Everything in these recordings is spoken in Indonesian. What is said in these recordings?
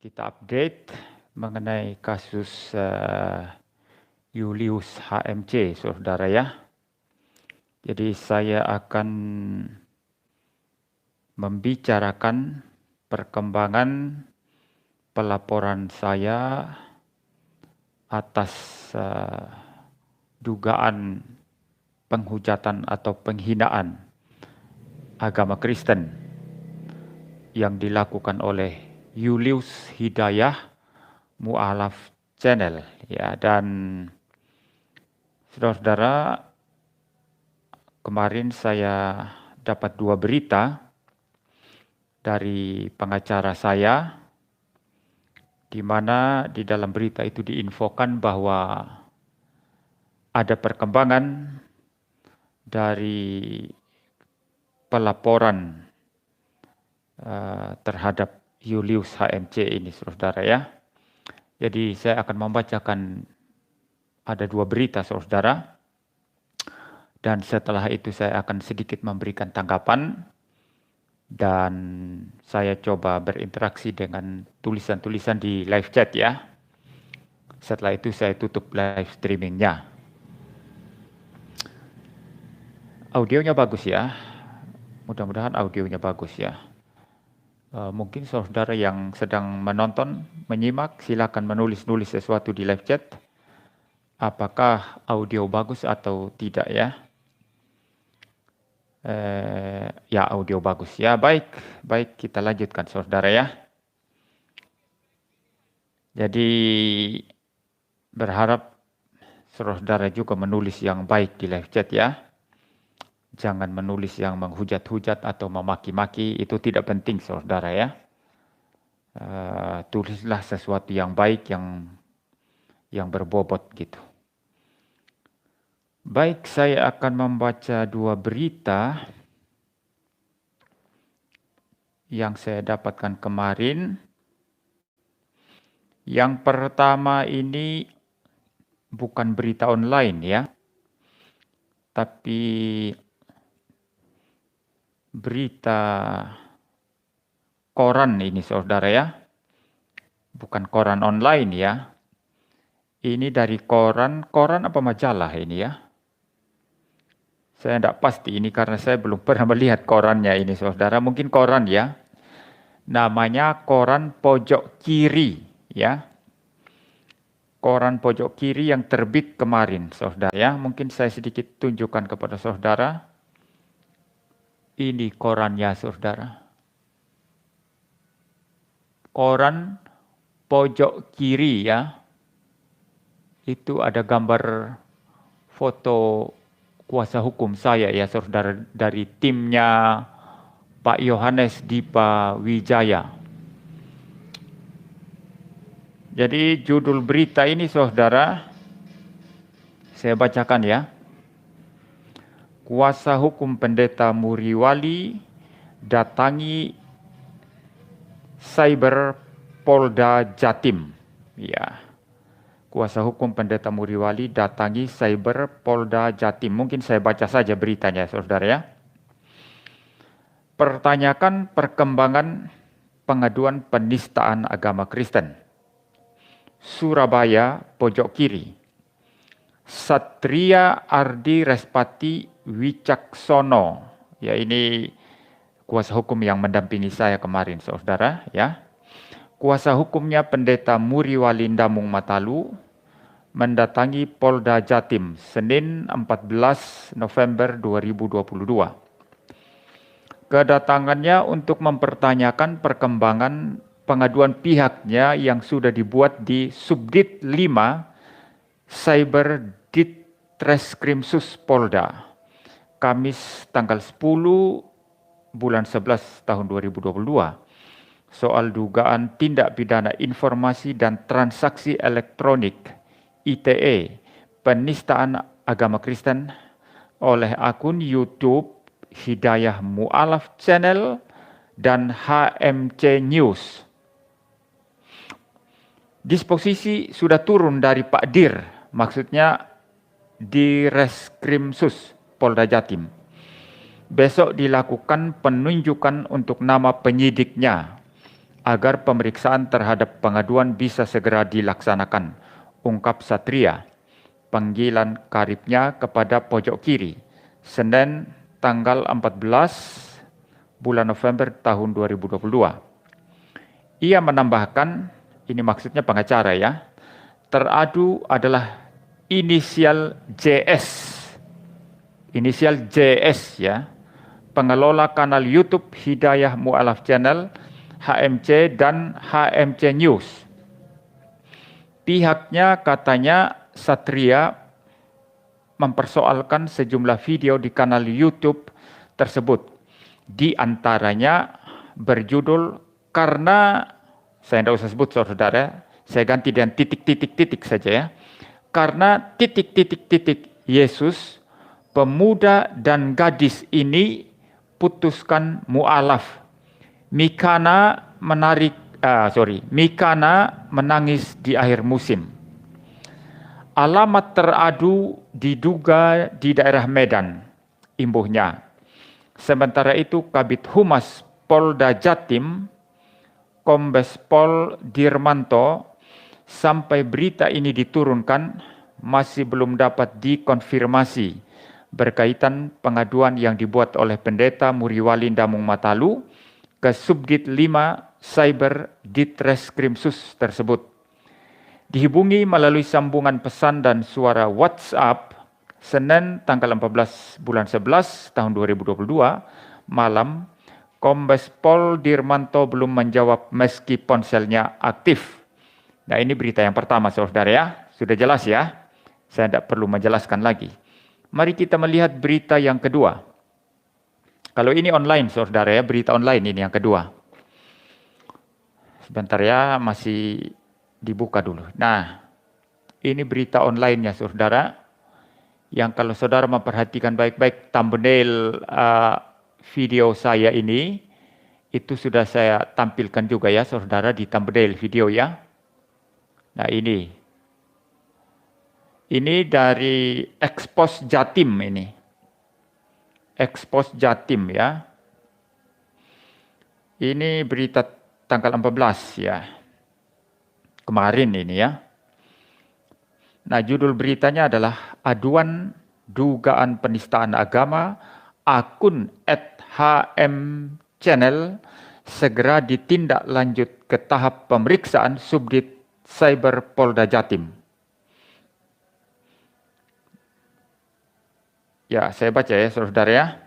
kita update mengenai kasus Julius HMC, saudara ya. Jadi saya akan membicarakan perkembangan pelaporan saya atas dugaan penghujatan atau penghinaan agama Kristen yang dilakukan oleh Julius Hidayah Mu'alaf Channel ya. Dan saudara-saudara, kemarin saya dapat 2 berita dari pengacara saya, di mana di dalam berita itu diinfokan bahwa ada perkembangan dari pelaporan terhadap Julius HMC ini, saudara ya. Jadi saya akan membacakan ada 2 berita, saudara. Dan setelah itu saya akan sedikit memberikan tanggapan dan saya coba berinteraksi dengan tulisan-tulisan di live chat ya. Setelah itu saya tutup live streamingnya. Audionya bagus ya. Mudah-mudahan audionya bagus ya. Mungkin saudara yang sedang menonton, menyimak, silakan menulis-nulis sesuatu di live chat. Apakah audio bagus atau tidak ya? Ya, audio bagus ya. Baik kita lanjutkan saudara ya. Jadi berharap saudara juga menulis yang baik di live chat ya. Jangan menulis yang menghujat-hujat atau memaki-maki, itu tidak penting saudara ya. Tulislah sesuatu yang baik, yang berbobot gitu. Baik, saya akan membaca 2 berita yang saya dapatkan kemarin. Yang pertama ini bukan berita online ya, tapi berita koran ini saudara ya. Bukan koran online ya. Ini dari koran apa majalah ini ya. Saya tidak pasti ini karena saya belum pernah melihat korannya ini saudara. Mungkin koran ya. Namanya Koran Pojok Kiri ya. Koran Pojok Kiri yang terbit kemarin saudara ya. Mungkin saya sedikit tunjukkan kepada saudara. Ini korannya saudara. Koran Pojok Kiri ya. Itu ada gambar foto kuasa hukum saya ya saudara, dari timnya Pak Yohanes Dipa Wijaya. Jadi judul berita ini saudara, saya bacakan ya. Kuasa hukum Pendeta Muriwali datangi Cyber Polda Jatim. Ya. Kuasa hukum Pendeta Muriwali datangi Cyber Polda Jatim. Mungkin saya baca saja beritanya saudara ya. Pertanyakan perkembangan pengaduan penistaan agama Kristen. Surabaya Pojok Kiri. Satria Ardi Respati Wicaksono. Ya, ini kuasa hukum yang mendampingi saya kemarin saudara ya. Kuasa hukumnya Pendeta Muriwali Ndamung Matalu mendatangi Polda Jatim Senin 14 November 2022. Kedatangannya untuk mempertanyakan perkembangan pengaduan pihaknya yang sudah dibuat di Subdit 5 Cyber Ditreskrimsus Polda Kamis tanggal 10 bulan 11 tahun 2022 soal dugaan tindak pidana informasi dan transaksi elektronik ITE penistaan agama Kristen oleh akun YouTube Hidayah Mu'alaf Channel dan HMC News. Disposisi sudah turun dari Pak Dir, maksudnya di Reskrimsus Polda Jatim. Besok dilakukan penunjukan untuk nama penyidiknya agar pemeriksaan terhadap pengaduan bisa segera dilaksanakan, ungkap Satria. Panggilan karibnya kepada pojok kiri, Senin tanggal 14 bulan November tahun 2022. Ia menambahkan, ini maksudnya pengacara ya, teradu adalah inisial JS. Inisial JS ya, pengelola kanal YouTube Hidayah Mu'alaf Channel, HMC dan HMC News. Pihaknya katanya Satria mempersoalkan sejumlah video di kanal YouTube tersebut. Di antaranya berjudul karena, saya tidak usah sebut saudara, saya ganti dengan titik-titik-titik saja ya. Karena titik-titik-titik Yesus, pemuda dan gadis ini putuskan mu'alaf. Mikana menangis di akhir musim. Alamat teradu diduga di daerah Medan, imbuhnya. Sementara itu Kabid Humas Polda Jatim, Kombes Pol Dirmanto, sampai berita ini diturunkan masih belum dapat dikonfirmasi berkaitan pengaduan yang dibuat oleh Pendeta Muriwali Damung Matalu ke Subdit 5 Cyber Ditreskrimsus tersebut. Dihubungi melalui sambungan pesan dan suara WhatsApp Senin tanggal 14 bulan 11 tahun 2022 malam, Kombes Pol Dirmanto belum menjawab meski ponselnya aktif. Nah, ini berita yang pertama saudara ya, sudah jelas ya, saya tidak perlu menjelaskan lagi. Mari kita melihat berita yang kedua. Kalau ini online saudara ya, berita online ini yang kedua. Sebentar ya, masih dibuka dulu. Nah, ini berita online-nya saudara, yang kalau saudara memperhatikan baik-baik thumbnail video saya ini, itu sudah saya tampilkan juga ya saudara di thumbnail video ya. Nah ini dari Expos Jatim ini. Expos Jatim ya. Ini berita tanggal 14 ya. Kemarin ini ya. Nah, judul beritanya adalah aduan dugaan penistaan agama akun @HM Channel segera ditindaklanjut ke tahap pemeriksaan Subdit Cyber Polda Jatim. Ya, saya baca ya saudara ya.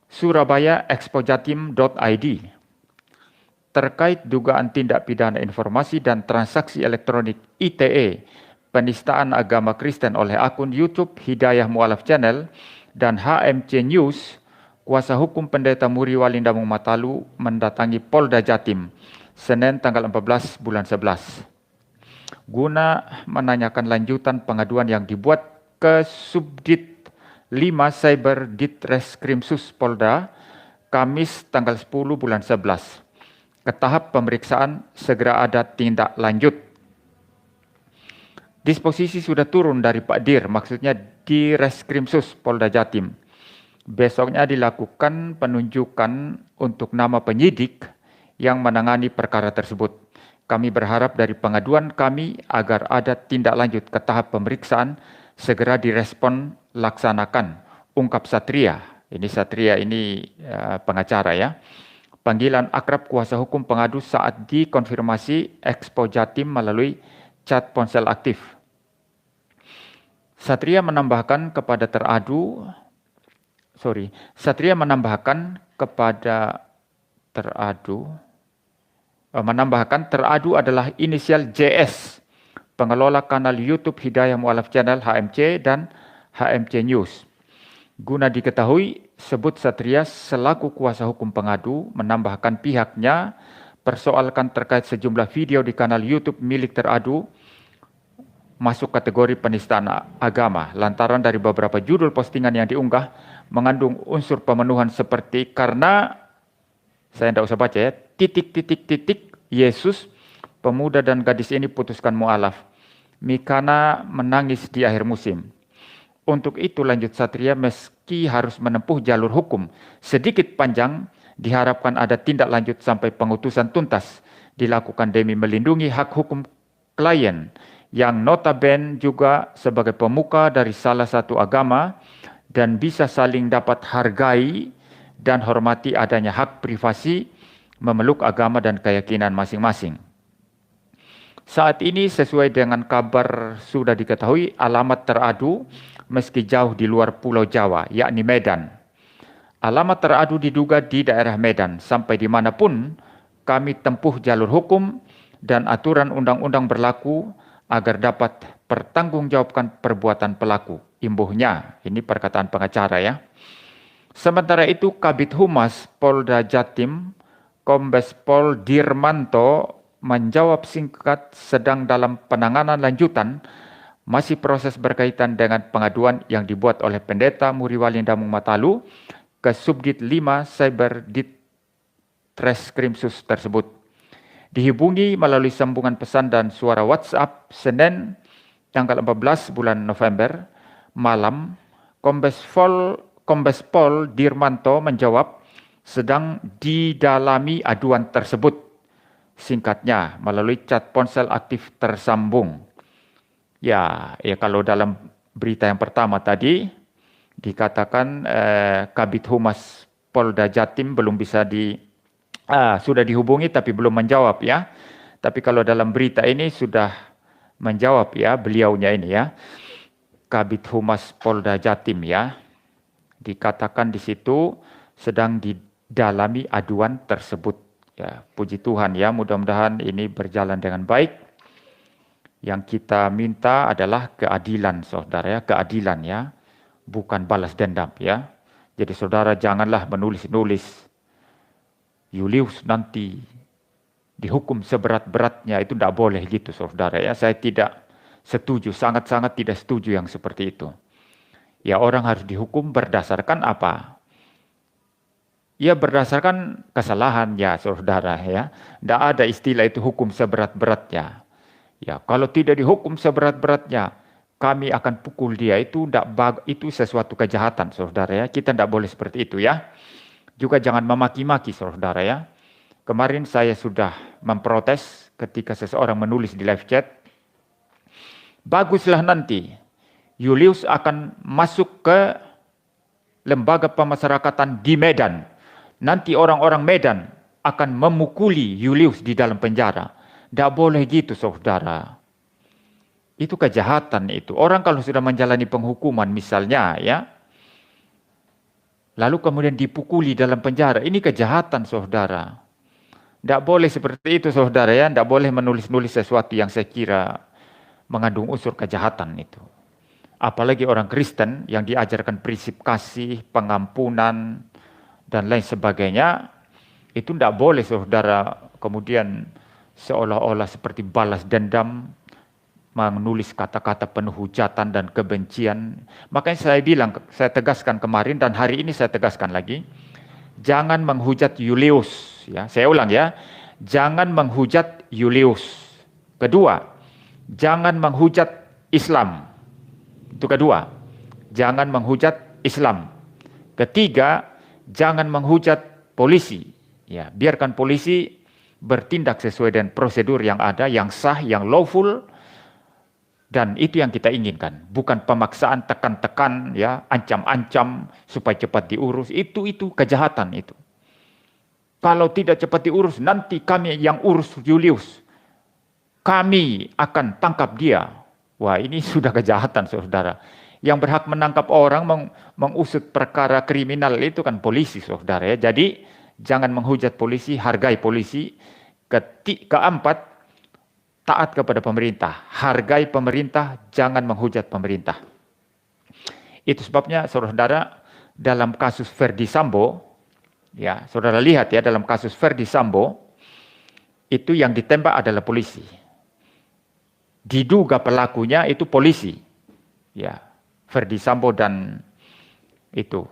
Surabaya expojatim.id terkait dugaan tindak pidana informasi dan transaksi elektronik ITE penistaan agama Kristen oleh akun YouTube Hidayah Mu'alaf Channel dan HMC News, kuasa hukum Pendeta Muriwali Damung Matalu mendatangi Polda Jatim Senin tanggal 14 bulan 11 guna menanyakan lanjutan pengaduan yang dibuat ke Subdit 5 Cyber Ditreskrimsus Polda Kamis tanggal 10 bulan 11. Ke tahap pemeriksaan segera ada tindak lanjut. Disposisi sudah turun dari Pak Dir, maksudnya di Reskrimsus Polda Jatim. Besoknya dilakukan penunjukan untuk nama penyidik yang menangani perkara tersebut. Kami berharap dari pengaduan kami agar ada tindak lanjut ke tahap pemeriksaan segera direspon laksanakan, ungkap Satria. Ini Satria ini pengacara ya. Panggilan akrab kuasa hukum pengadu saat dikonfirmasi Expo Jatim melalui chat ponsel aktif. Satria menambahkan kepada teradu adalah inisial JS, pengelola kanal YouTube Hidayah Mu'alaf Channel HMC dan HMC News. Guna diketahui, sebut Satria selaku kuasa hukum pengadu menambahkan pihaknya persoalkan terkait sejumlah video di kanal YouTube milik teradu masuk kategori penistaan agama lantaran dari beberapa judul postingan yang diunggah mengandung unsur pemenuhan seperti karena, saya tidak usah baca ya, titik-titik-titik Yesus, pemuda dan gadis ini putuskan mu'alaf. Mikana menangis di akhir musim. Untuk itu lanjut Satria, meski harus menempuh jalur hukum sedikit panjang, Diharapkan ada tindak lanjut sampai pengutusan tuntas dilakukan demi melindungi hak hukum klien yang notabene juga sebagai pemuka dari salah satu agama dan bisa saling dapat hargai dan hormati adanya hak privasi memeluk agama dan keyakinan masing-masing. Saat ini sesuai dengan kabar sudah diketahui alamat teradu meski jauh di luar Pulau Jawa, yakni Medan. Alamat teradu diduga di daerah Medan. Sampai dimanapun kami tempuh jalur hukum dan aturan undang-undang berlaku agar dapat pertanggungjawabkan perbuatan pelaku. Imbuhnya, ini perkataan pengacara ya. Sementara itu Kabid Humas Polda Jatim, Kombes Pol Dirmanto menjawab singkat sedang dalam penanganan lanjutan masih proses berkaitan dengan pengaduan yang dibuat oleh Pendeta Muriwali Damung Matalu ke Subdit 5 Cyber Ditreskrimsus tersebut. Dihubungi melalui sambungan pesan dan suara WhatsApp Senin tanggal 14 bulan November malam, Kombes Pol Dirmanto menjawab sedang didalami aduan tersebut. Singkatnya, melalui chat ponsel aktif tersambung. Ya kalau dalam berita yang pertama tadi dikatakan Kabid Humas Polda Jatim belum bisa sudah dihubungi tapi belum menjawab ya. Tapi kalau dalam berita ini sudah menjawab ya beliaunya ini ya. Kabid Humas Polda Jatim ya. Dikatakan di situ sedang didalami aduan tersebut. Ya, puji Tuhan ya, mudah-mudahan ini berjalan dengan baik. Yang kita minta adalah keadilan saudara ya, keadilan ya. Bukan balas dendam ya. Jadi saudara janganlah menulis-nulis Julius nanti dihukum seberat-beratnya, itu tidak boleh gitu saudara ya. Saya tidak setuju, sangat-sangat tidak setuju yang seperti itu. Ya orang harus dihukum berdasarkan apa? Ya berdasarkan kesalahan ya saudara ya. Tidak ada istilah itu hukum seberat-beratnya. Ya kalau tidak dihukum seberat-beratnya, kami akan pukul dia, itu sesuatu kejahatan saudara ya. Kita tidak boleh seperti itu ya. Juga jangan memaki-maki saudara ya. Kemarin saya sudah memprotes ketika seseorang menulis di live chat, baguslah nanti Julius akan masuk ke lembaga pemasyarakatan di Medan. Nanti orang-orang Medan akan memukuli Julius di dalam penjara. Tidak boleh gitu saudara. Itu kejahatan itu. Orang kalau sudah menjalani penghukuman misalnya ya, lalu kemudian dipukuli dalam penjara, ini kejahatan saudara. Tidak boleh seperti itu saudara ya, tidak boleh menulis-nulis sesuatu yang saya kira mengandung unsur kejahatan itu. Apalagi orang Kristen yang diajarkan prinsip kasih, pengampunan, dan lain sebagainya, itu tidak boleh saudara kemudian seolah-olah seperti balas dendam, menulis kata-kata penuh hujatan dan kebencian. Makanya saya tegaskan kemarin dan hari ini saya tegaskan lagi, jangan menghujat Julius. Ya, saya ulang ya, jangan menghujat Julius. Kedua, jangan menghujat Islam. Itu kedua, jangan menghujat Islam. Ketiga, jangan menghujat polisi. Ya, biarkan polisi bertindak sesuai dengan prosedur yang ada, yang sah, yang lawful. Dan itu yang kita inginkan, bukan pemaksaan tekan-tekan ya, ancam-ancam supaya cepat diurus. Itu kejahatan itu. Kalau tidak cepat diurus, nanti kami yang urus Julius. Kami akan tangkap dia. Wah, ini sudah kejahatan saudara. Yang berhak menangkap orang, mengusut perkara kriminal itu kan polisi saudara ya. Jadi jangan menghujat polisi, hargai polisi. Keempat, taat kepada pemerintah, hargai pemerintah, jangan menghujat pemerintah. Itu sebabnya saudara dalam kasus Ferdy Sambo, ya saudara lihat ya dalam kasus Ferdy Sambo, itu yang ditembak adalah polisi. Diduga pelakunya itu polisi, ya Ferdy Sambo dan itu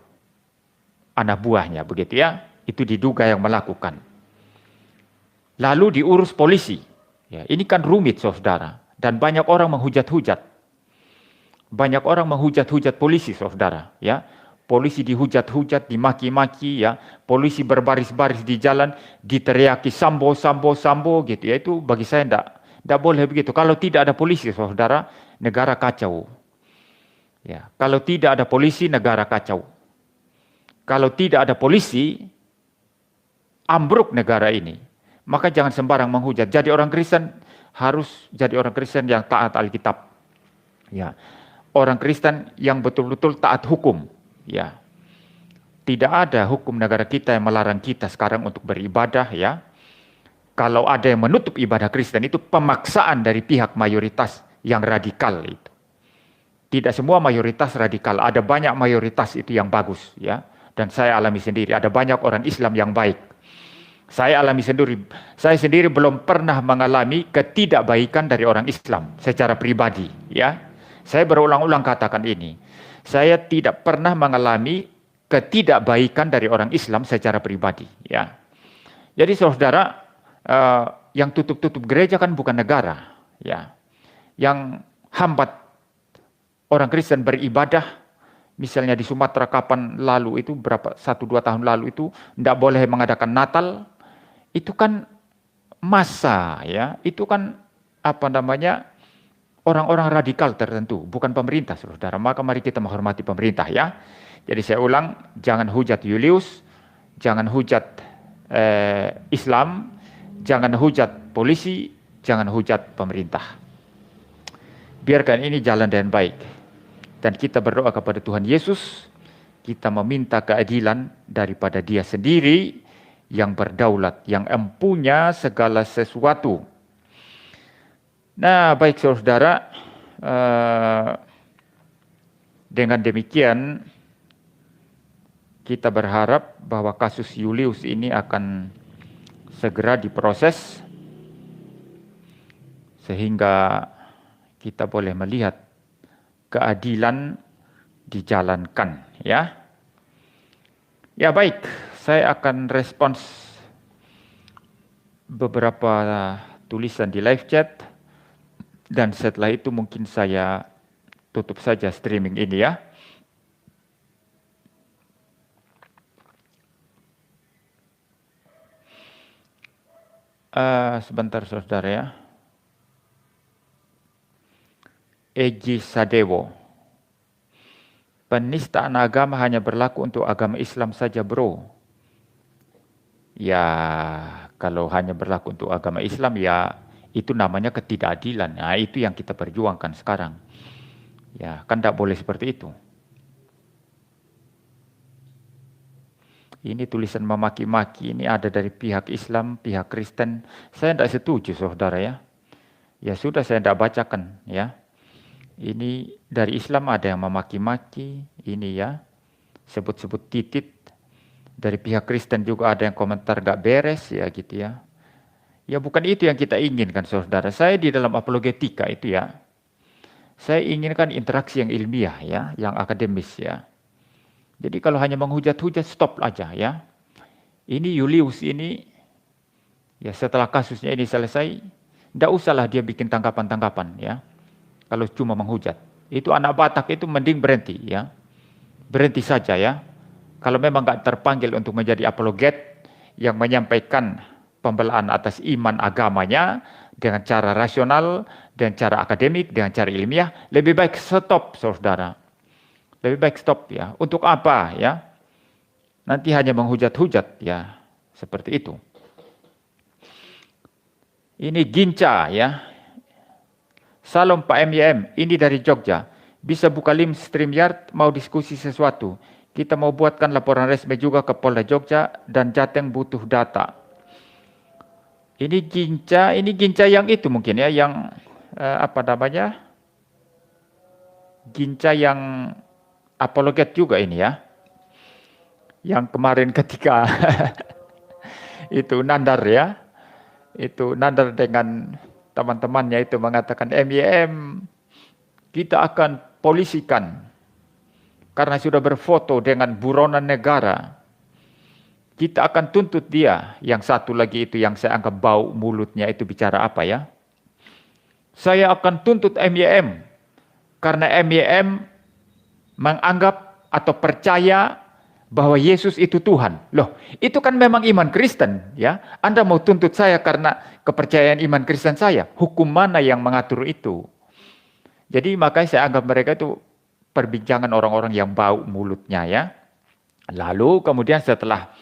anak buahnya begitu ya, itu diduga yang melakukan. Lalu diurus polisi. Ya, ini kan rumit saudara, dan banyak orang menghujat-hujat. Banyak orang menghujat-hujat polisi saudara. Ya, polisi dihujat-hujat, dimaki-maki ya, polisi berbaris-baris di jalan, diteriaki sambo, sambo, sambo gitu ya, itu bagi saya tidak boleh begitu. Kalau tidak ada polisi, saudara, negara kacau. Ya, kalau tidak ada polisi, negara kacau. Kalau tidak ada polisi, ambruk negara ini. Maka jangan sembarang menghujat. Jadi orang Kristen harus jadi orang Kristen yang taat Alkitab. Ya. Orang Kristen yang betul-betul taat hukum. Ya. Tidak ada hukum negara kita yang melarang kita sekarang untuk beribadah ya. Kalau ada yang menutup ibadah Kristen itu pemaksaan dari pihak mayoritas yang radikal itu. Tidak semua mayoritas radikal, ada banyak mayoritas itu yang bagus ya. Dan saya alami sendiri, ada banyak orang Islam yang baik. Saya alami sendiri, saya sendiri belum pernah mengalami ketidakbaikan dari orang Islam secara pribadi ya. Saya berulang-ulang katakan ini. Saya tidak pernah mengalami ketidakbaikan dari orang Islam secara pribadi ya. Jadi saudara, yang tutup-tutup gereja kan bukan negara ya. Yang hambat orang Kristen beribadah, misalnya di Sumatera kapan lalu itu, 1-2 tahun lalu itu tidak boleh mengadakan Natal. Itu kan massa ya, itu kan orang-orang radikal tertentu, bukan pemerintah saudara. Maka mari kita menghormati pemerintah ya. Jadi saya ulang, jangan hujat Julius, jangan hujat Islam, jangan hujat polisi, jangan hujat pemerintah. Biarkan ini jalan dengan baik. Dan kita berdoa kepada Tuhan Yesus, kita meminta keadilan daripada Dia sendiri, yang berdaulat, yang empunya segala sesuatu. Nah, baik saudara, dengan demikian kita berharap bahwa kasus Julius ini akan segera diproses sehingga kita boleh melihat keadilan dijalankan ya. Ya baik, saya akan respons beberapa tulisan di live chat dan setelah itu mungkin saya tutup saja streaming ini ya. Sebentar saudara ya. Egi Sadewo. Penistaan agama hanya berlaku untuk agama Islam saja bro. Ya kalau hanya berlaku untuk agama Islam ya itu namanya ketidakadilan. Nah itu yang kita perjuangkan sekarang. Ya kan tidak boleh seperti itu. Ini tulisan memaki-maki ini ada dari pihak Islam, pihak Kristen. Saya tidak setuju saudara ya. Ya sudah saya tidak bacakan ya. Ini dari Islam ada yang memaki-maki ini ya. Sebut-sebut titit. Dari pihak Kristen juga ada yang komentar gak beres ya gitu ya. Ya bukan itu yang kita inginkan saudara. Saya di dalam apologetika itu ya. Saya inginkan interaksi yang ilmiah ya, yang akademis ya. Jadi kalau hanya menghujat-hujat stop aja ya. Ini Julius ini ya setelah kasusnya ini selesai, tidak usahlah dia bikin tanggapan-tanggapan ya. Kalau cuma menghujat. Itu anak Batak itu mending berhenti ya. Berhenti saja ya. Kalau memang nggak terpanggil untuk menjadi apologet yang menyampaikan pembelaan atas iman agamanya dengan cara rasional, dengan cara akademik, dengan cara ilmiah, lebih baik stop saudara. Lebih baik stop ya. Untuk apa ya? Nanti hanya menghujat-hujat ya. Seperti itu. Ini Ginca ya. Salam Pak MYM, ini dari Jogja. Bisa buka link StreamYard, mau diskusi sesuatu. Kita mau buatkan laporan resmi juga ke Polda Jogja dan Jateng butuh data. Ini Ginca yang itu mungkin ya, yang Ginca yang apologet juga ini ya. Yang kemarin ketika itu nandar ya. Itu nandar dengan teman-temannya itu mengatakan MYM kita akan polisikan karena sudah berfoto dengan buronan negara. Kita akan tuntut dia. Yang satu lagi itu yang saya anggap bau mulutnya itu bicara apa ya? Saya akan tuntut MYM karena MYM menganggap atau percaya bahwa Yesus itu Tuhan. Loh, itu kan memang iman Kristen, ya. Anda mau tuntut saya karena kepercayaan iman Kristen saya. Hukum mana yang mengatur itu? Jadi makanya saya anggap mereka itu perbincangan orang-orang yang bau mulutnya, ya. Lalu kemudian setelah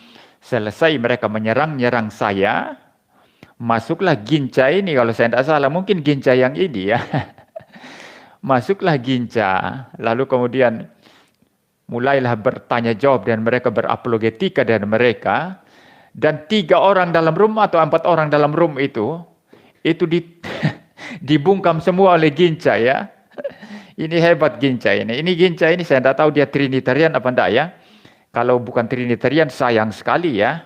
selesai mereka menyerang saya, masuklah Ginca ini, kalau saya tidak salah, mungkin Ginca yang ini, ya. Masuklah Ginca, lalu kemudian mulailah bertanya jawab dan mereka berapologetika dan mereka, dan 3 orang dalam room atau 4 orang dalam room itu dibungkam semua oleh Ginca, ya. Ini hebat Ginca ini. Ini Ginca ini saya tidak tahu dia Trinitarian apa enggak, ya. Kalau bukan Trinitarian sayang sekali, ya.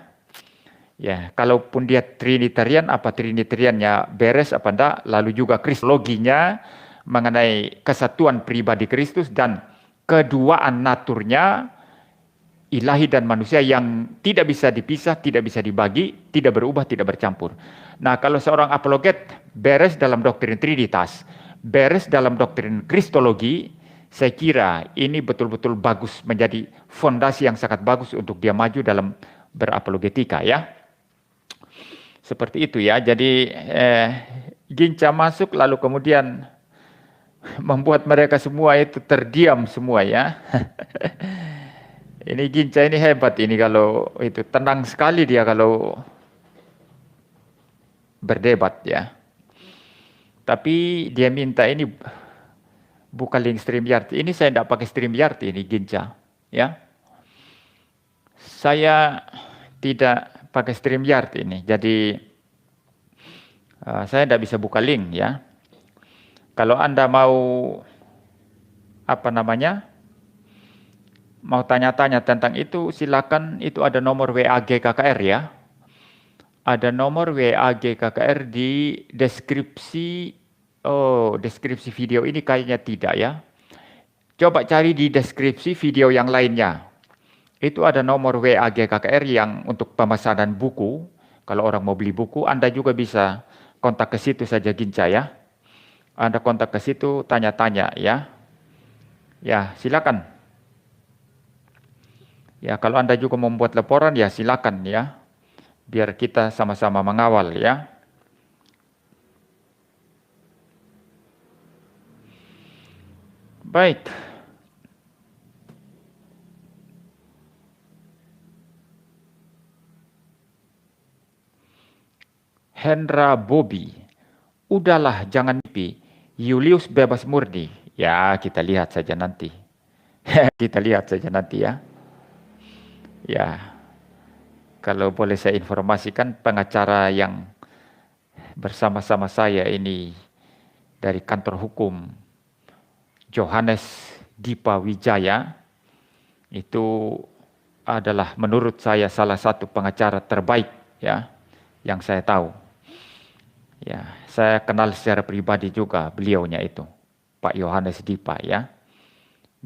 Ya, kalaupun dia Trinitarian, apa Trinitariannya beres apa enggak, lalu juga kristologinya mengenai kesatuan pribadi Kristus dan keduaan naturnya ilahi dan manusia yang tidak bisa dipisah, tidak bisa dibagi, tidak berubah, tidak bercampur. Nah, kalau seorang apologet beres dalam doktrin Trinitas, beres dalam doktrin Kristologi, saya kira ini betul-betul bagus, menjadi fondasi yang sangat bagus untuk dia maju dalam berapologetika, ya. Seperti itu, ya. Jadi Ginca masuk lalu kemudian membuat mereka semua itu terdiam semua, ya. Ini Ginca ini hebat ini, kalau itu tenang sekali dia kalau berdebat, ya. Tapi dia minta ini bukan link StreamYard. Ini saya tidak pakai StreamYard ini Ginca, ya. Saya tidak pakai StreamYard ini. Jadi saya tidak bisa buka link, ya. Kalau Anda mau mau tanya-tanya tentang itu, silakan, itu ada nomor WA GKKR, ya. Ada nomor WA GKKR di deskripsi. Oh, deskripsi video ini kayaknya tidak, ya. Coba cari di deskripsi video yang lainnya. Itu ada nomor WA GKKR yang untuk pemesanan buku. Kalau orang mau beli buku, Anda juga bisa kontak ke situ saja Ginca, ya. Anda kontak ke situ, tanya-tanya, ya. Ya, silakan. Ya, kalau Anda juga membuat laporan, ya silakan, ya. Biar kita sama-sama mengawal, ya. Baik. Hendra Bobby. Udahlah, jangan mimpi. Julius bebas murni. Ya, kita lihat saja nanti. Kita lihat saja nanti, ya. Ya, kalau boleh saya informasikan, pengacara yang bersama-sama saya ini dari kantor hukum Johannes Dipa Wijaya, itu adalah menurut saya salah satu pengacara terbaik, ya, yang saya tahu. Ya, saya kenal secara pribadi juga beliaunya itu, Pak Yohanes Dipa, ya.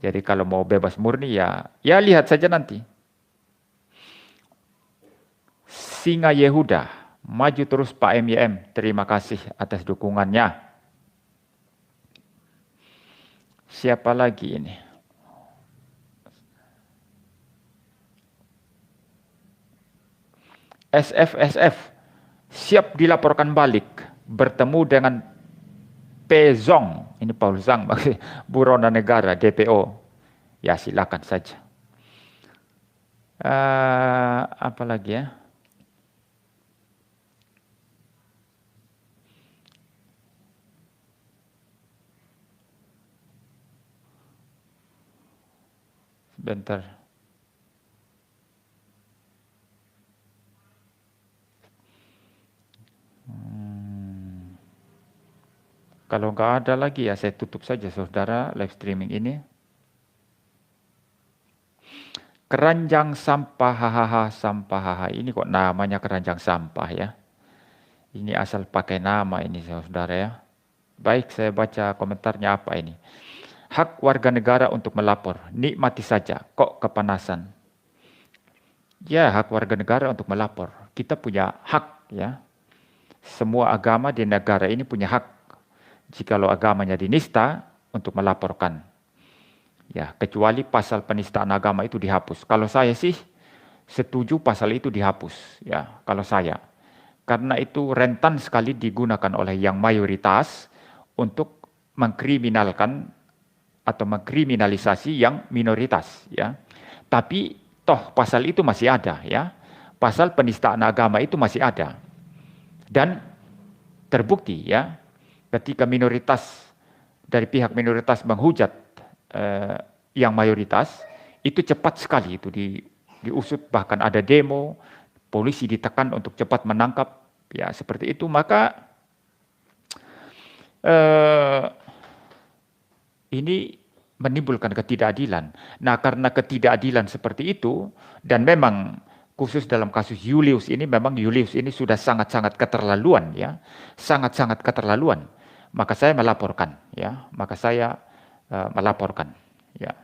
Jadi kalau mau bebas murni, ya lihat saja nanti. Singa Yehuda, maju terus Pak MYM, terima kasih atas dukungannya. Siapa lagi ini? SFSF, siap dilaporkan balik, bertemu dengan Pezong, ini Paul Zhang, Buronan Negara, DPO. Ya silakan saja. Apa lagi, ya? Sebentar. Kalau nggak ada lagi, ya saya tutup saja saudara live streaming ini. Keranjang sampah, hahaha, sampah, hahaha. Ini kok namanya keranjang sampah, ya. Ini asal pakai nama ini saudara, ya. Baik, saya baca komentarnya apa ini. Hak warga negara untuk melapor, nikmati saja, kok kepanasan. Ya, hak warga negara untuk melapor. Kita punya hak, ya. Semua agama di negara ini punya hak. Jikalau agamanya dinista, untuk melaporkan. Ya, kecuali pasal penistaan agama itu dihapus. Kalau saya sih setuju pasal itu dihapus, ya, kalau saya. Karena itu rentan sekali digunakan oleh yang mayoritas untuk mengkriminalkan atau mengkriminalisasi yang minoritas, ya. Tapi toh pasal itu masih ada, ya. Pasal penistaan agama itu masih ada. Dan terbukti, ya, ketika minoritas dari pihak minoritas menghujat yang mayoritas, itu cepat sekali itu diusut, bahkan ada demo, polisi ditekan untuk cepat menangkap, ya seperti itu. Maka ini menimbulkan ketidakadilan. Nah, karena ketidakadilan seperti itu, dan memang khusus dalam kasus Julius ini, memang Julius ini sudah sangat-sangat keterlaluan, ya, sangat-sangat keterlaluan. Maka saya melaporkan, ya, melaporkan, ya.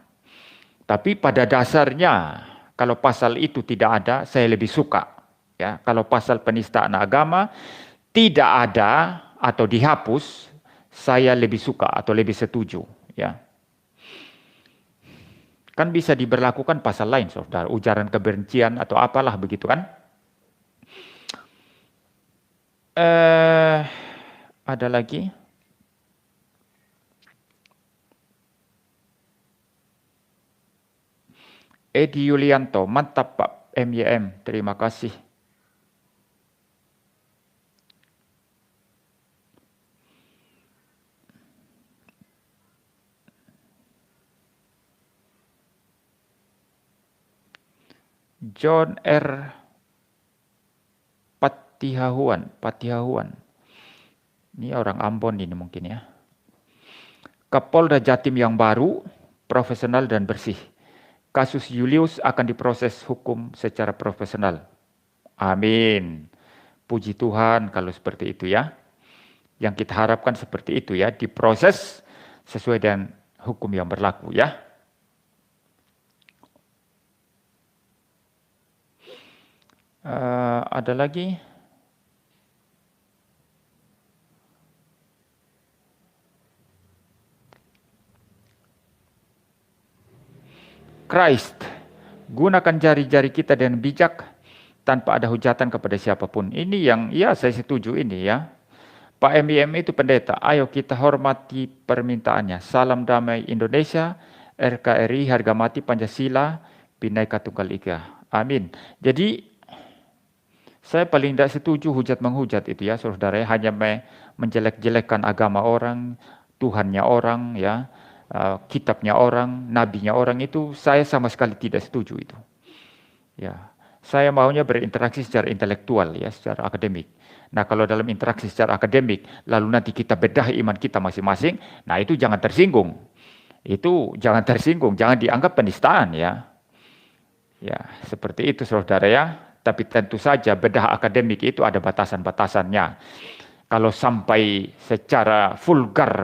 Tapi pada dasarnya, kalau pasal itu tidak ada, saya lebih suka, ya. Kalau pasal penistaan agama tidak ada atau dihapus, saya lebih suka atau lebih setuju, ya. Kan bisa diberlakukan pasal lain, saudara, ujaran kebencian atau apalah begitu kan? Ada lagi? Edi Yulianto, mantap Pak MYM, terima kasih. John R. Patihahuan. Ini orang Ambon ini mungkin, ya. Kapolda Jatim yang baru, profesional dan bersih. Kasus Julius akan diproses hukum secara profesional. Amin. Puji Tuhan kalau seperti itu, ya. Yang kita harapkan seperti itu, ya, diproses sesuai dengan hukum yang berlaku, ya. Ada lagi? Christ, gunakan jari-jari kita dengan bijak tanpa ada hujatan kepada siapapun. Ini yang, ya, saya setuju ini, ya. Pak MIM itu pendeta, ayo kita hormati permintaannya. Salam damai Indonesia, RKRI, harga mati Pancasila, Bhinneka Tunggal Ika. Amin. Jadi saya paling tidak setuju hujat-menghujat itu, ya, saudara, hanya menjelek-jelekkan agama orang, Tuhannya orang, ya, kitabnya orang, nabinya orang, itu saya sama sekali tidak setuju itu. Ya, saya maunya berinteraksi secara intelektual, ya, secara akademik. Nah, kalau dalam interaksi secara akademik, lalu nanti kita bedah iman kita masing-masing, nah itu jangan tersinggung. Itu jangan tersinggung, jangan dianggap penistaan, ya. Ya, seperti itu, saudara, ya. Tapi tentu saja bedah akademik itu ada batasan-batasannya. Kalau sampai secara vulgar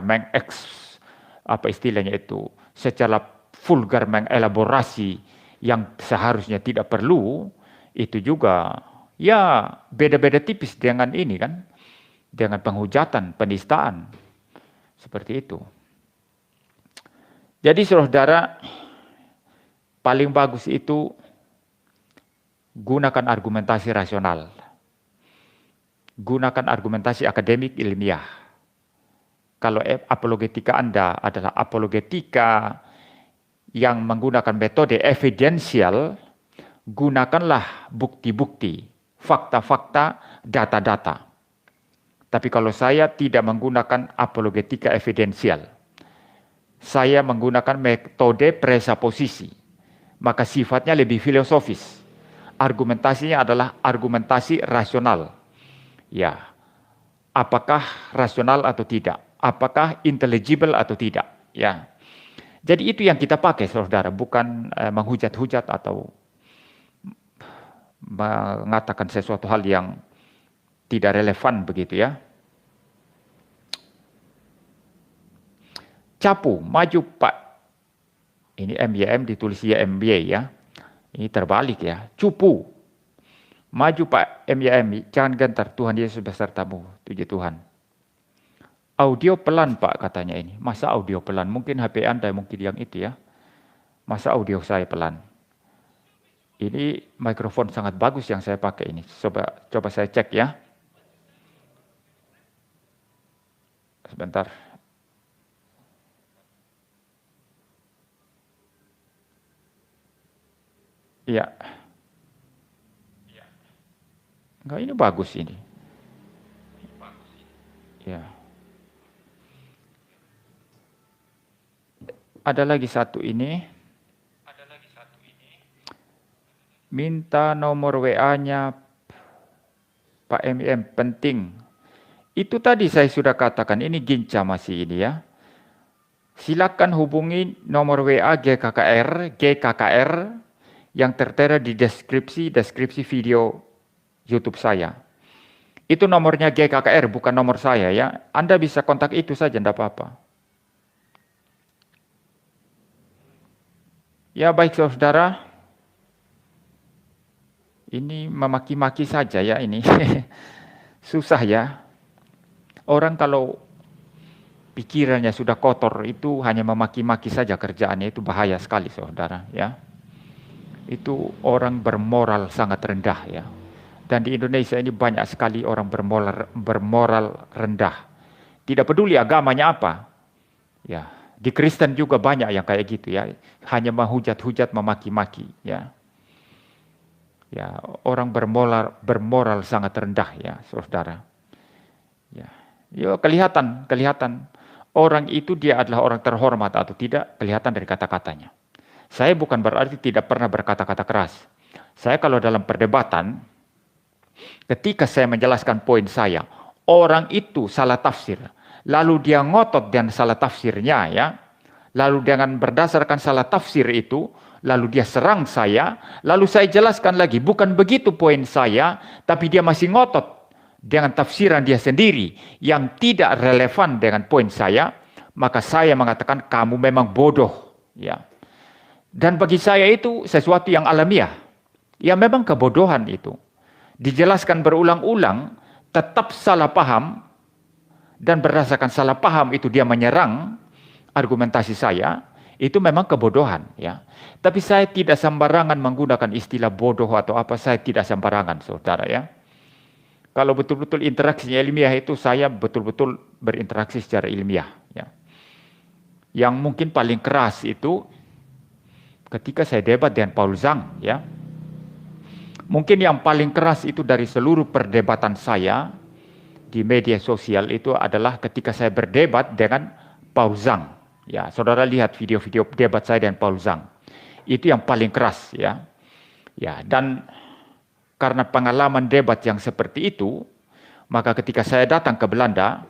apa istilahnya itu, secara vulgar mengelaborasi yang seharusnya tidak perlu, itu juga, ya, beda-beda tipis dengan ini kan, dengan penghujatan, penistaan, seperti itu. Jadi saudara, paling bagus itu gunakan argumentasi rasional. Gunakan argumentasi akademik ilmiah. Kalau apologetika Anda adalah apologetika yang menggunakan metode evidensial, gunakanlah bukti-bukti, fakta-fakta, data-data. Tapi kalau saya tidak menggunakan apologetika evidensial, saya menggunakan metode presaposisi, maka sifatnya lebih filosofis. Argumentasinya adalah argumentasi rasional. Ya, apakah rasional atau tidak? Apakah intelligible atau tidak? Ya. Jadi itu yang kita pakai, saudara, bukan menghujat-hujat atau mengatakan sesuatu hal yang tidak relevan begitu, ya. Capu, maju Pak. Ini MYM ditulis YMY, ya. Ini terbalik, ya. Cupu. Maju Pak MYM, jangan gentar, Tuhan Yesus besertamu, puji Tuhan. Audio pelan Pak katanya ini. Masa audio pelan? Mungkin HP Anda mungkin yang itu, ya. Masa audio saya pelan? Ini mikrofon sangat bagus yang saya pakai ini. Coba saya cek ya. Sebentar. Iya. Enggak, ini bagus ini. Ya. Ada lagi satu ini. Minta nomor WA-nya Pak MM, penting. Itu tadi saya sudah katakan, ini Ginca masih ini ya. Silakan hubungi nomor WA GKKR yang tertera di deskripsi video YouTube saya. Itu nomornya GKKR, bukan nomor saya ya. Anda bisa kontak itu saja, tidak apa-apa. Ya baik saudara. Ini memaki-maki saja ya ini. Susah ya. Orang kalau pikirannya sudah kotor itu hanya memaki-maki saja kerjaannya, itu bahaya sekali saudara ya. Itu orang bermoral sangat rendah ya. Dan di Indonesia ini banyak sekali orang bermoral rendah. Tidak peduli agamanya apa. Ya, di Kristen juga banyak yang kayak gitu ya. Hanya menghujat-hujat, memaki-maki ya. Ya, orang bermoral sangat rendah ya, saudara. Ya, yo kelihatan orang itu dia adalah orang terhormat atau tidak kelihatan dari kata-katanya. Saya bukan berarti tidak pernah berkata-kata keras. Saya kalau dalam perdebatan, ketika saya menjelaskan poin saya, orang itu salah tafsir, lalu dia ngotot dan salah tafsirnya ya, lalu dengan berdasarkan salah tafsir itu, lalu dia serang saya, lalu saya jelaskan lagi, bukan begitu poin saya, tapi dia masih ngotot dengan tafsiran dia sendiri yang tidak relevan dengan poin saya, maka saya mengatakan kamu memang bodoh ya. Dan bagi saya itu sesuatu yang alamiah. Ya memang kebodohan itu. Dijelaskan berulang-ulang, tetap salah paham, dan berdasarkan salah paham itu dia menyerang argumentasi saya, itu memang kebodohan ya. Tapi saya tidak sembarangan menggunakan istilah bodoh atau apa, saya tidak sembarangan saudara ya. Kalau betul-betul interaksi ilmiah itu saya betul-betul berinteraksi secara ilmiah ya. Yang mungkin paling keras itu ketika saya debat dengan Paul Zhang ya. Mungkin yang paling keras itu dari seluruh perdebatan saya di media sosial itu adalah ketika saya berdebat dengan Paul Zhang. Ya, saudara lihat video-video debat saya dengan Paul Zhang. Itu yang paling keras ya. Ya, dan karena pengalaman debat yang seperti itu, maka ketika saya datang ke Belanda,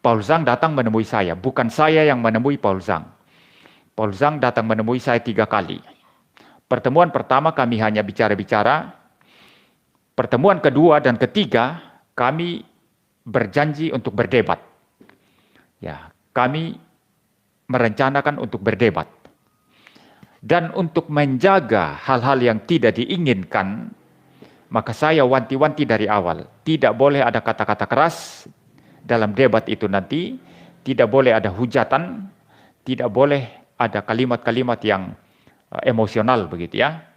Paul Zhang datang menemui saya, bukan saya yang menemui Paul Zhang. Paul Zhang datang menemui saya 3 kali. Pertemuan pertama kami hanya bicara-bicara. Pertemuan kedua dan ketiga kami berjanji untuk berdebat. Ya, kami merencanakan untuk berdebat. Dan untuk menjaga hal-hal yang tidak diinginkan, maka saya wanti-wanti dari awal. Tidak boleh ada kata-kata keras dalam debat itu nanti. Tidak boleh ada hujatan. Tidak boleh ada kalimat-kalimat yang emosional begitu ya.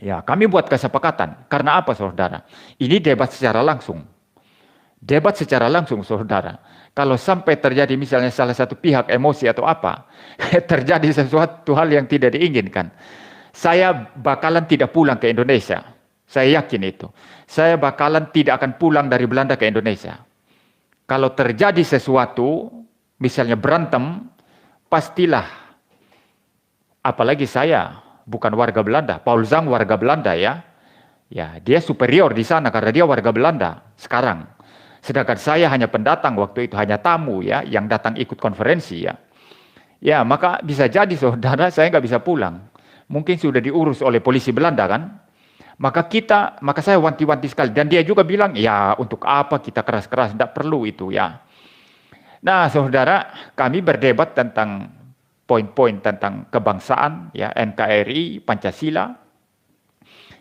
Ya, kami buat kesepakatan. Karena apa saudara? Ini debat secara langsung. Debat secara langsung saudara. Kalau sampai terjadi misalnya salah satu pihak emosi atau apa, terjadi sesuatu hal yang tidak diinginkan, saya bakalan tidak pulang ke Indonesia. Saya yakin itu. Saya bakalan tidak akan pulang dari Belanda ke Indonesia. Kalau terjadi sesuatu, misalnya berantem, pastilah. Apalagi saya bukan warga Belanda, Paul Zhang warga Belanda ya. Ya, dia superior di sana karena dia warga Belanda sekarang. Sedangkan saya hanya pendatang waktu itu, hanya tamu ya, yang datang ikut konferensi ya. Ya, maka bisa jadi saudara saya nggak bisa pulang. Mungkin sudah diurus oleh polisi Belanda kan. Maka saya wanti-wanti sekali. Dan dia juga bilang, ya untuk apa kita keras-keras, tidak perlu itu ya. Nah saudara, kami berdebat tentang poin-poin tentang kebangsaan, ya NKRI, Pancasila.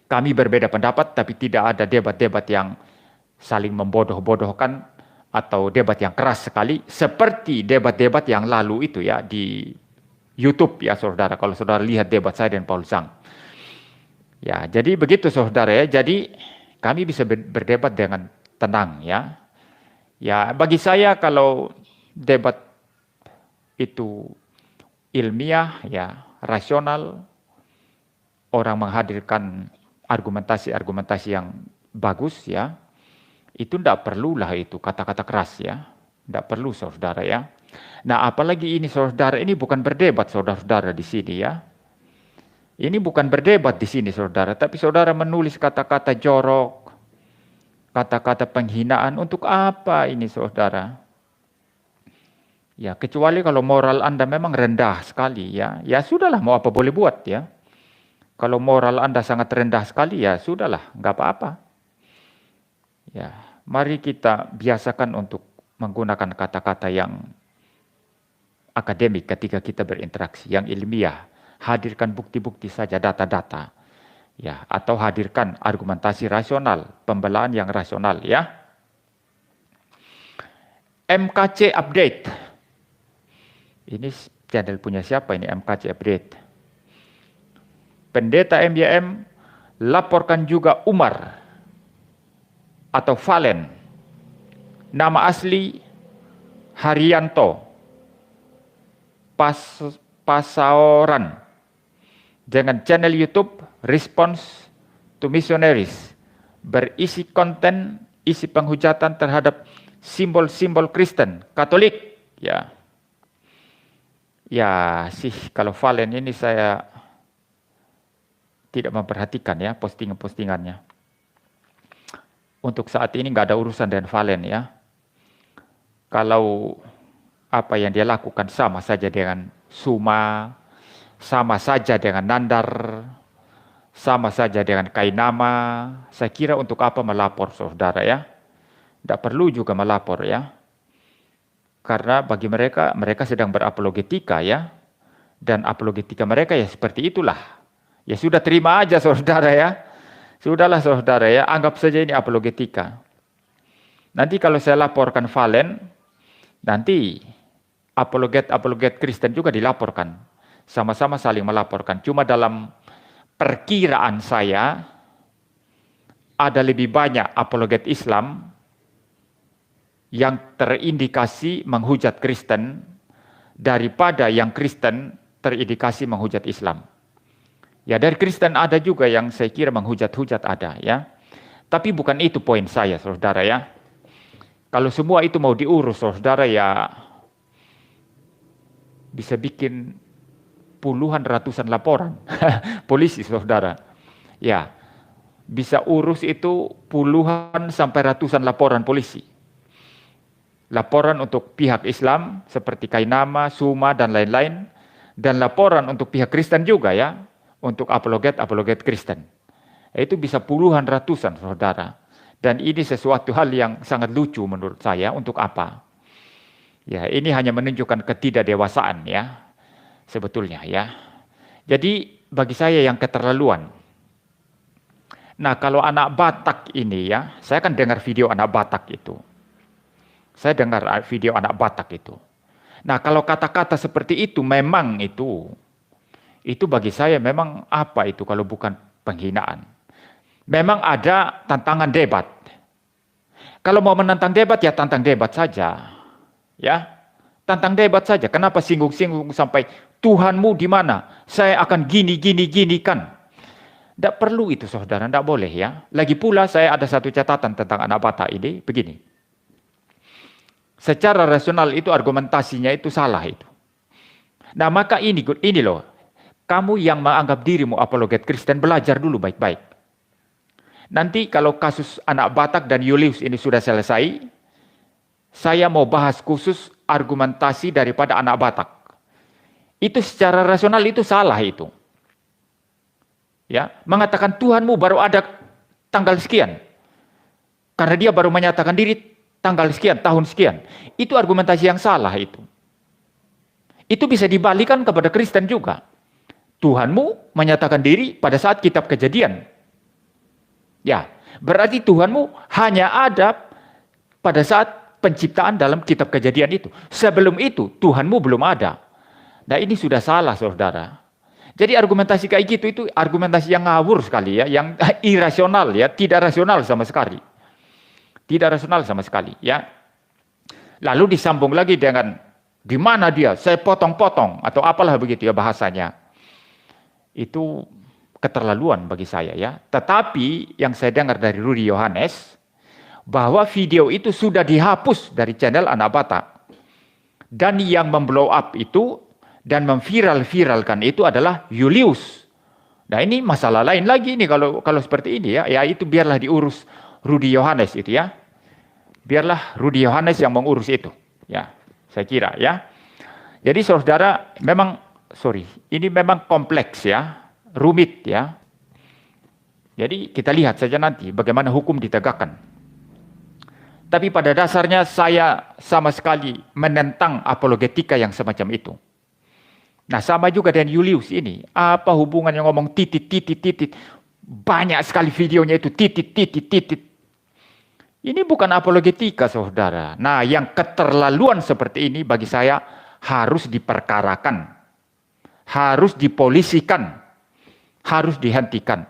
Kami berbeda pendapat, tapi tidak ada debat-debat yang saling membodoh-bodohkan atau debat yang keras sekali, seperti debat-debat yang lalu itu ya di YouTube ya saudara, kalau saudara lihat debat saya dan Paul Zhang. Ya, jadi begitu saudara ya. Jadi kami bisa berdebat dengan tenang ya. Ya, bagi saya kalau debat itu ilmiah ya, rasional, orang menghadirkan argumentasi-argumentasi yang bagus ya, itu tidak perlulah itu kata-kata keras ya. Tidak perlu saudara ya. Nah, apalagi ini saudara, ini bukan berdebat saudara-saudara di sini ya. Ini bukan berdebat di sini saudara, tapi saudara menulis kata-kata jorok, kata-kata penghinaan, untuk apa ini saudara? Ya, kecuali kalau moral Anda memang rendah sekali ya. Ya sudahlah, mau apa boleh buat ya. Kalau moral Anda sangat rendah sekali ya sudahlah, nggak apa-apa. Ya, mari kita biasakan untuk menggunakan kata-kata yang akademik ketika kita berinteraksi, yang ilmiah. Hadirkan bukti-bukti saja, data-data. Ya, atau hadirkan argumentasi rasional, pembelaan yang rasional ya. MKC update. Ini channel punya siapa ini MKC update? Pendeta MYM laporkan juga Umar atau Valen. Nama asli Haryanto Pasaoran. Dengan channel YouTube Response to Missionaries, berisi konten, isi penghujatan terhadap simbol-simbol Kristen, Katolik. Ya, ya sih kalau Valen ini saya tidak memperhatikan ya postingan-postingannya. Untuk saat ini nggak ada urusan dengan Valen ya. Kalau apa yang dia lakukan sama saja dengan Suma, sama saja dengan Nandar, sama saja dengan Kainama. Saya kira untuk apa melapor saudara ya? Tidak perlu juga melapor ya. Karena bagi mereka, mereka sedang berapologetika ya. Dan apologetika mereka ya seperti itulah. Ya sudah, terima aja saudara ya. Sudahlah saudara ya, anggap saja ini apologetika. Nanti kalau saya laporkan Valen, nanti apologet Kristen juga dilaporkan. Sama-sama saling melaporkan. Cuma dalam perkiraan saya, ada lebih banyak apologet Islam yang terindikasi menghujat Kristen daripada yang Kristen terindikasi menghujat Islam. Ya, dari Kristen ada juga yang saya kira menghujat-hujat ada ya. Tapi bukan itu poin saya saudara ya. Kalau semua itu mau diurus saudara ya, bisa bikin puluhan ratusan laporan polisi saudara. Ya, bisa urus itu puluhan sampai ratusan laporan polisi. Laporan untuk pihak Islam seperti Kainama, Suma dan lain-lain, dan laporan untuk pihak Kristen juga ya, untuk apologet Kristen. Itu bisa puluhan ratusan saudara. Dan ini sesuatu hal yang sangat lucu menurut saya. Untuk apa? Ya, ini hanya menunjukkan ketidakdewasaan ya. Sebetulnya ya. Jadi bagi saya yang keterlaluan. Nah, kalau anak Batak ini ya, saya kan dengar video anak Batak itu. Saya dengar video anak Batak itu. Nah, kalau kata-kata seperti itu memang itu bagi saya memang apa itu kalau bukan penghinaan. Memang ada tantangan debat. Kalau mau menantang debat ya tantang debat saja. Ya. Tantang debat saja. Kenapa singgung-singgung sampai Tuhanmu di mana? Saya akan gini kan. Tidak perlu itu saudara, tidak boleh ya. Lagi pula saya ada satu catatan tentang anak Batak ini, begini. Secara rasional itu argumentasinya itu salah itu. Nah maka ini loh, kamu yang menganggap dirimu apologet Kristen, belajar dulu baik-baik. Nanti kalau kasus anak Batak dan Julius ini sudah selesai, saya mau bahas khusus argumentasi daripada anak Batak. Itu secara rasional itu salah itu. Ya, mengatakan Tuhanmu baru ada tanggal sekian. Karena dia baru menyatakan diri tanggal sekian, tahun sekian. Itu argumentasi yang salah itu. Itu bisa dibalikan kepada Kristen juga. Tuhanmu menyatakan diri pada saat kitab Kejadian. Ya, berarti Tuhanmu hanya ada pada saat penciptaan dalam kitab Kejadian itu. Sebelum itu Tuhanmu belum ada. Nah ini sudah salah saudara. Jadi argumentasi kayak gitu itu argumentasi yang ngawur sekali ya, yang irasional ya, tidak rasional sama sekali. Tidak rasional sama sekali ya. Lalu disambung lagi dengan di mana dia, saya potong-potong atau apalah begitu ya bahasanya. Itu keterlaluan bagi saya ya. Tetapi yang saya dengar dari Rudy Yohanes bahwa video itu sudah dihapus dari channel Anak Batak. Dan yang memblow up itu dan memviral-viralkan itu adalah Julius. Nah ini masalah lain lagi nih kalau seperti ini ya. Ya itu biarlah diurus Rudy Yohanes itu ya. Biarlah Rudy Yohanes yang mengurus itu. Ya, saya kira ya. Jadi saudara memang ini memang kompleks ya, rumit ya. Jadi kita lihat saja nanti bagaimana hukum ditegakkan. Tapi pada dasarnya saya sama sekali menentang apologetika yang semacam itu. Nah sama juga dengan Julius ini. Apa hubungannya ngomong titit. Banyak sekali videonya itu titit. Ini bukan apologetika saudara. Nah yang keterlaluan seperti ini bagi saya harus diperkarakan. Harus dipolisikan. Harus dihentikan.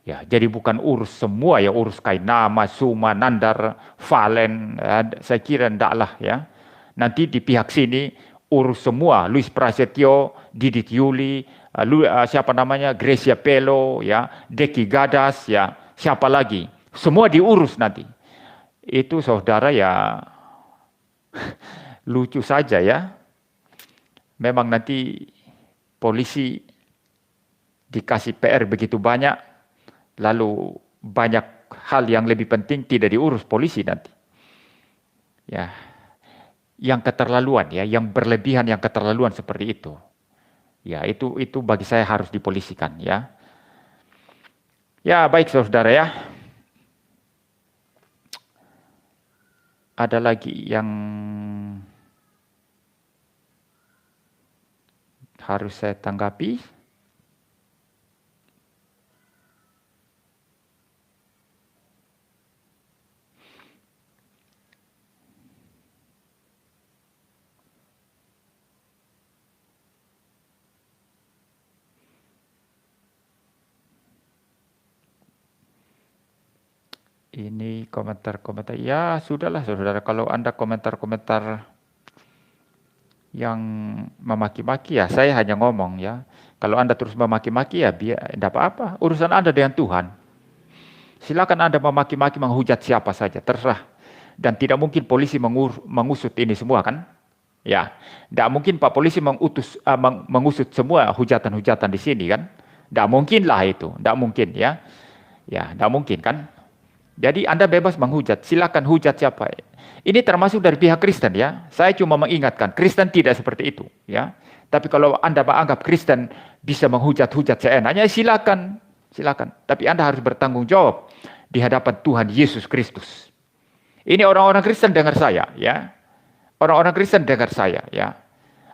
Ya, jadi bukan urus semua ya, urus Kainama, Suma, Nandar, Valen, saya kira ndaklah ya. Nanti di pihak sini urus semua, Luis Prasetyo, Didit Yuli, siapa namanya, Gracia Pelo, ya, Deki Gadas, ya, siapa lagi, semua diurus nanti. Itu saudara ya lucu saja ya. Memang nanti polisi dikasih PR begitu banyak. Lalu banyak hal yang lebih penting tidak diurus polisi nanti. Ya, yang keterlaluan ya, yang berlebihan, yang keterlaluan seperti itu. Ya, itu bagi saya harus dipolisikan ya. Ya, baik saudara ya. Ada lagi yang harus saya tanggapi? Ini komentar-komentar. Ya, sudahlah saudara. Kalau Anda komentar-komentar yang memaki-maki ya, saya hanya ngomong ya. Kalau Anda terus memaki-maki ya, tidak apa-apa. Urusan Anda dengan Tuhan. Silakan Anda memaki-maki, menghujat siapa saja, terserah. Dan tidak mungkin polisi mengusut ini semua kan? Ya, tidak mungkin Pak Polisi mengusut semua hujatan-hujatan di sini kan? Tidak mungkin lah itu, tidak mungkin ya. Ya, tidak mungkin kan? Jadi Anda bebas menghujat, silakan hujat siapa. Ini termasuk dari pihak Kristen ya. Saya cuma mengingatkan, Kristen tidak seperti itu ya. Tapi kalau Anda menganggap Kristen bisa menghujat-hujat seenaknya, silakan. Tapi Anda harus bertanggung jawab di hadapan Tuhan Yesus Kristus. Ini orang-orang Kristen dengar saya ya. Orang-orang Kristen dengar saya ya.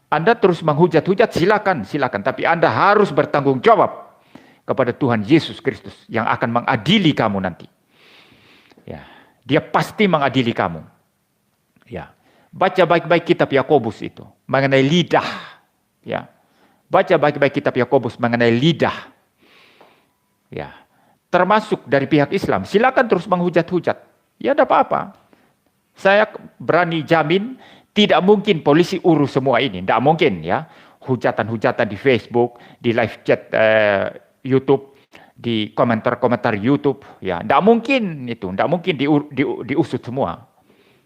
Anda terus menghujat-hujat silakan. Tapi Anda harus bertanggung jawab kepada Tuhan Yesus Kristus yang akan mengadili kamu nanti. Ya, dia pasti mengadili kamu. Ya, baca baik-baik kitab Yakobus itu mengenai lidah. Ya, baca baik-baik kitab Yakobus mengenai lidah. Ya, termasuk dari pihak Islam. Silakan terus menghujat-hujat. Ya, tidak apa-apa. Saya berani jamin tidak mungkin polisi urus semua ini. Tidak mungkin ya. Hujatan-hujatan di Facebook, di live chat YouTube, di komentar-komentar YouTube, ya, tidak mungkin diusut semua.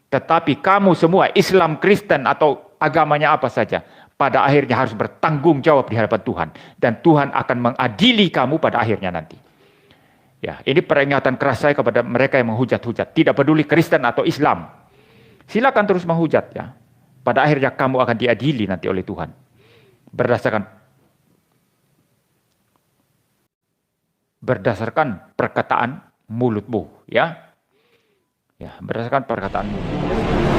Tetapi kamu semua, Islam, Kristen atau agamanya apa saja, pada akhirnya harus bertanggung jawab di hadapan Tuhan, dan Tuhan akan mengadili kamu pada akhirnya nanti. Ya, ini peringatan keras saya kepada mereka yang menghujat-hujat, tidak peduli Kristen atau Islam. Silakan terus menghujat ya. Pada akhirnya kamu akan diadili nanti oleh Tuhan berdasarkan perkataan mulutmu ya. Ya, berdasarkan perkataan mulut.